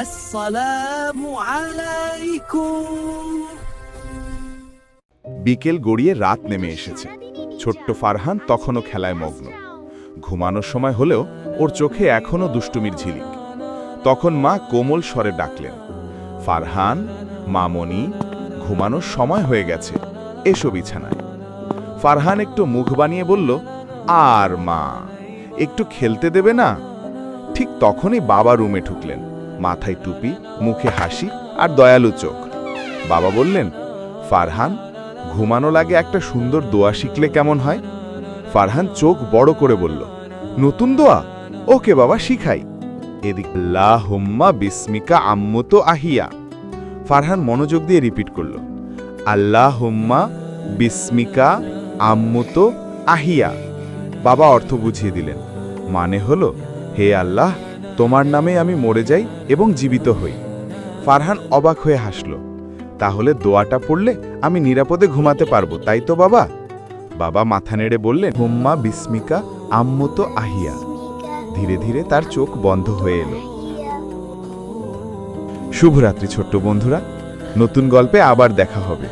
আসসালামু আলাইকুম। বিকেল গড়িয়ে রাত নেমে এসেছে। ছোট্ট ফারহান তখনও খেলায় মগ্ন। ঘুমানোর সময় হলেও ওর চোখে এখনও দুষ্টুমির ঝিলিক। তখন মা কোমল স্বরে ডাকলেন, ফারহান, মামনি, ঘুমানোর সময় হয়ে গেছে, এসো বিছানায়। ফারহান একটু মুখ বানিয়ে বলল, আর মা, একটু খেলতে দেবে না? ঠিক তখনই বাবা রুমে ঢুকলেন, মাথায় টুপি, মুখে হাসি আর দয়ালু চোখ। বাবা বললেন, ফারহান, ঘুমানো লাগে একটা সুন্দর দোয়া শিখলে কেমন হয়? ফারহান চোখ বড় করে বলল, নতুন দোয়া? ওকে বাবা, শিখাই। এদিক আল্লাহুম্মা বিসমিকা আম্মুতু আহিয়া। ফারহান মনোযোগ দিয়ে রিপিট করল, আল্লাহুম্মা বিসমিকা আম্মুতু আহিয়া। বাবা অর্থ বুঝিয়ে দিলেন, মানে হলো, হে আল্লাহ, তোমার নামে আমি মরে যাই এবং জীবিত হই। ফারহান অবাক হয়ে হাসল, তাহলে দোয়াটা পড়লে আমি নিরাপদে ঘুমাতে পারবো, তাই তো বাবা? বাবা মাথা নেড়ে বললেন, হুম্মা বিসমিকা আম্মুতু আহিয়া। ধীরে ধীরে তার চোখ বন্ধ হয়ে এলো। শুভরাত্রি ছোট্ট বন্ধুরা, নতুন গল্পে আবার দেখা হবে।